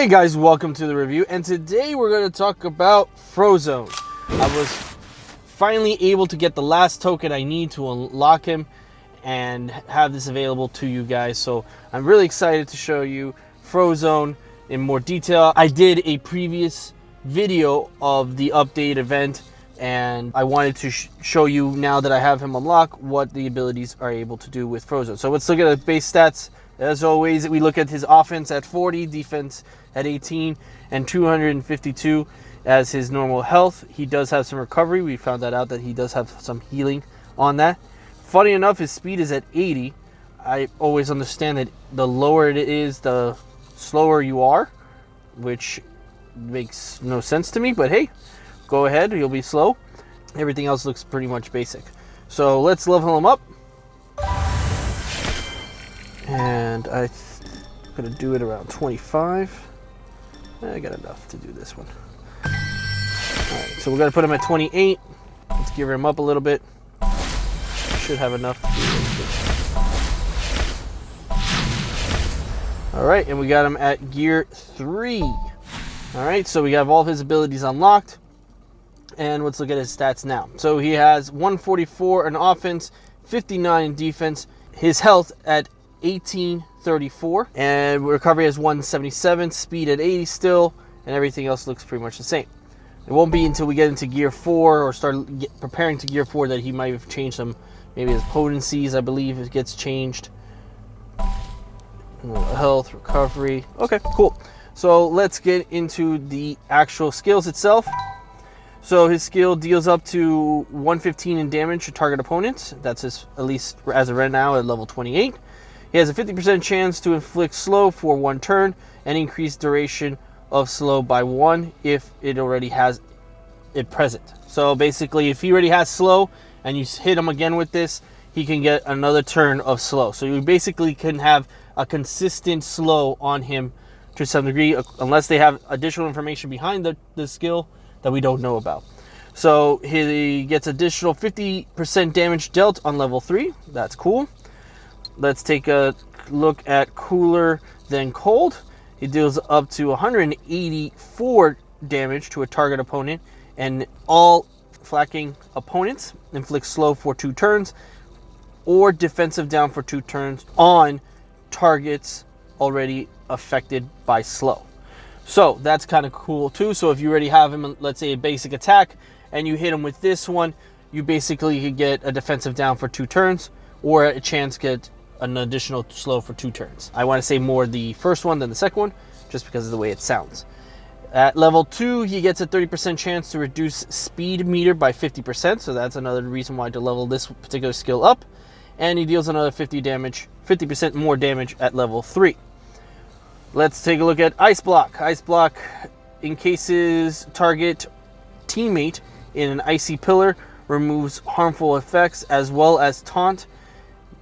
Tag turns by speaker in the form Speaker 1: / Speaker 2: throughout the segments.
Speaker 1: Hey guys, welcome to the review, and today we're going to talk about Frozone. I was finally able to get the last token I need to unlock him and have this available to you guys, so I'm really excited to show you Frozone in more detail. I did a previous video of the update event, and I wanted to show you, now that I have him unlocked, what the abilities are able to do with Frozone. So let's look at the base stats. As always, we look at his offense at 40, defense at 18, and 252 as his normal health. He does have some recovery. We found that out, that he does have some healing on that. Funny enough, his speed is at 80. I always understand that the lower it is, the slower you are, which makes no sense to me, but hey, go ahead, you'll be slow. Everything else looks pretty much basic. So let's level him up. And I'm going to do it around 25. I got enough to do this one. Alright, so we're going to put him at 28. Let's gear him up a little bit. Should have enough to do this. Alright, and we got him at gear 3. Alright, so we have all of his abilities unlocked. And let's look at his stats now. So he has 144 in offense, 59 in defense. His health at 1834, and recovery has 177, speed at 80 still, and everything else looks pretty much the same. It won't be until we get into gear 4 or start preparing to gear 4 that he might have changed some, maybe his potencies, I believe it gets changed. Health, recovery. Okay, cool. So let's get into the actual skills itself. So his skill deals up to 115 in damage to target opponents. That's his, at least as of right now, at level 28. He has a 50% chance to inflict slow for 1 turn and increase duration of slow by 1 if it already has it present. So basically, if he already has slow and you hit him again with this, he can get another turn of slow. So you basically can have a consistent slow on him to some degree, unless they have additional information behind the skill that we don't know about. So he gets additional 50% damage dealt on level 3. That's cool. Let's take a look at Cooler Than Cold. It deals up to 184 damage to a target opponent, and all flanking opponents inflict slow for 2 turns or defensive down for 2 turns on targets already affected by slow. So that's kind of cool too. So if you already have him, let's say a basic attack, and you hit him with this one, you basically could get a defensive down for 2 turns or a chance to get an additional slow for 2 turns. I want to say more the first one than the second one, just because of the way it sounds. At level 2, he gets a 30% chance to reduce speed meter by 50%, so that's another reason why to level this particular skill up. And he deals another 50% more damage at level 3. Let's take a look at Ice Block. Ice Block encases target teammate in an icy pillar, removes harmful effects as well as taunt,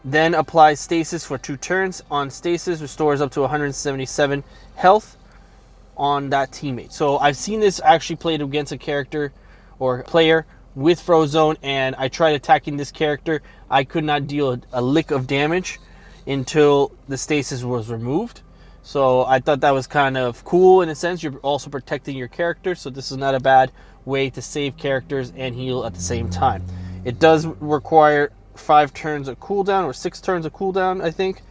Speaker 1: then applies stasis for 2 turns. On stasis, restores up to 177 health on that teammate. So I've seen this actually played against a character or player with Frozone, and I tried attacking this character. I could not deal a lick of damage until the stasis was removed. So I thought that was kind of cool in a sense. You're also protecting your character, so this is not a bad way to save characters and heal at the same time. It does require 5 turns of cooldown, or 6 turns of cooldown, I think,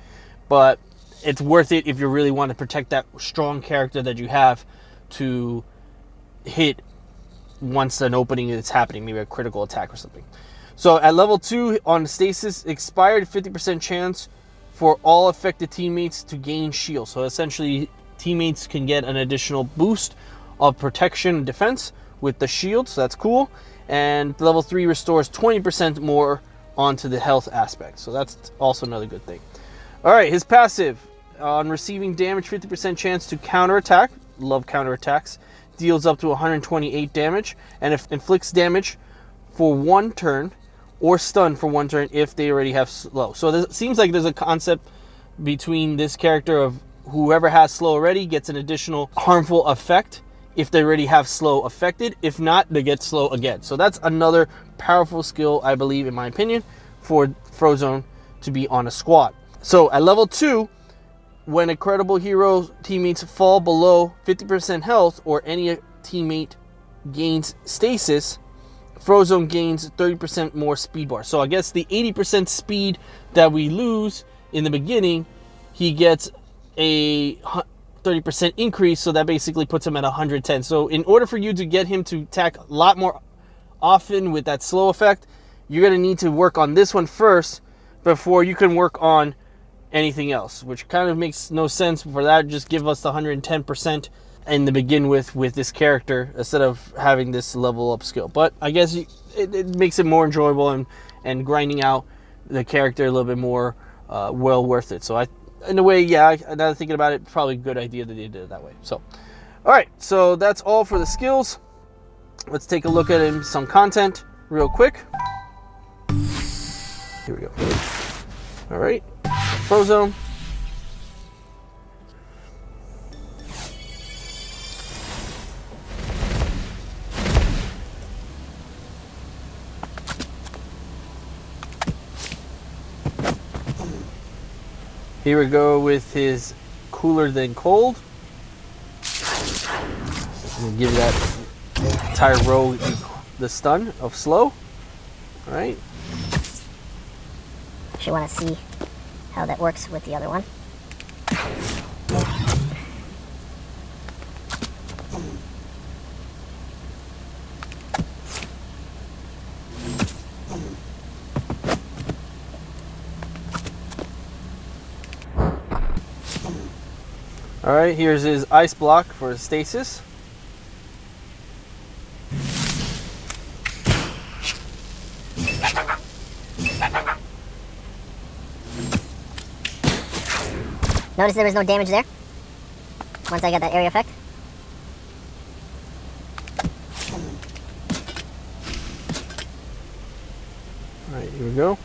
Speaker 1: but it's worth it if you really want to protect that strong character that you have to hit once an opening is happening, maybe a critical attack or something. So at level 2 on stasis, expired, 50% chance for all affected teammates to gain shield. So essentially, teammates can get an additional boost of protection and defense with the shield, so that's cool. And level 3 restores 20% more onto the health aspect, so that's also another good thing. All right, his passive, on receiving damage, 50% chance to counterattack. Love counterattacks. Deals up to 128 damage, and if inflicts damage for 1 turn or stun for 1 turn if they already have slow. So it seems like there's a concept between this character of whoever has slow already gets an additional harmful effect if they already have slow affected. If not, they get slow again. So that's another powerful skill, I believe, in my opinion, for Frozone to be on a squad. So at level 2, when a credible hero teammates fall below 50% health or any teammate gains stasis, Frozone gains 30% more speed bar. So I guess the 80% speed that we lose in the beginning, he gets a 30% increase, so that basically puts him at 110. So in order for you to get him to attack a lot more often with that slow effect, you're going to need to work on this one first before you can work on anything else, which kind of makes no sense for that. Just give us the 110% in the begin with this character instead of having this level up skill. But I guess it makes it more enjoyable and grinding out the character a little bit more well worth it. So in a way, yeah, now that I'm thinking about it, probably a good idea that they did it that way. So, all right, so that's all for the skills. Let's take a look at some content real quick. Here we go. All right, Frozone. Here we go with his cooler than cold. We'll give that entire row the stun of slow. All right.
Speaker 2: Actually want to see how that works with the other one.
Speaker 1: All right, here's his ice block for his stasis.
Speaker 2: Notice there was no damage there once I got that area effect.
Speaker 1: All right, here we go.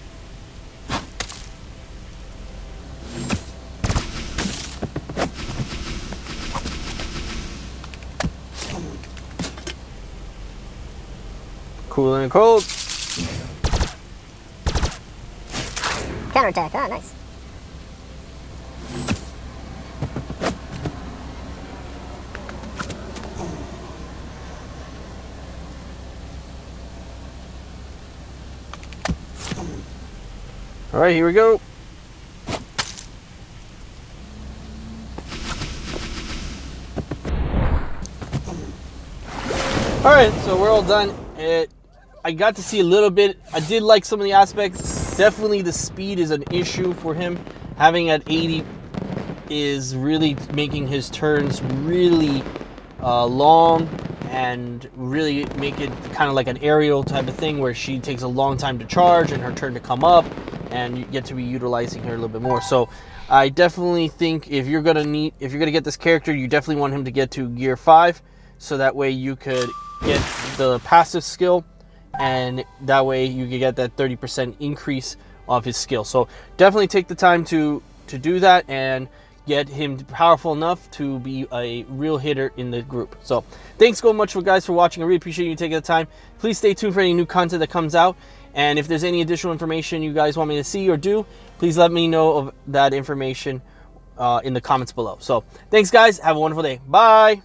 Speaker 1: Cool and cold.
Speaker 2: Counterattack, ah, nice.
Speaker 1: All right, here we go. All right, so we're all done. I got to see a little bit. I did like some of the aspects. Definitely the speed is an issue for him. Having at 80 is really making his turns really long and really make it kind of like an aerial type of thing where she takes a long time to charge and her turn to come up, and you get to be utilizing her a little bit more. So I definitely think if you're gonna get this character, you definitely want him to get to gear 5, so that way you could get the passive skill, and that way you can get that 30% increase of his skill. So definitely take the time to do that and get him powerful enough to be a real hitter in the group. So thanks so much, guys, for watching. I really appreciate you taking the time. Please stay tuned for any new content that comes out, and if there's any additional information you guys want me to see or do, please let me know of that information in the comments below. So thanks, guys. Have a wonderful day. Bye.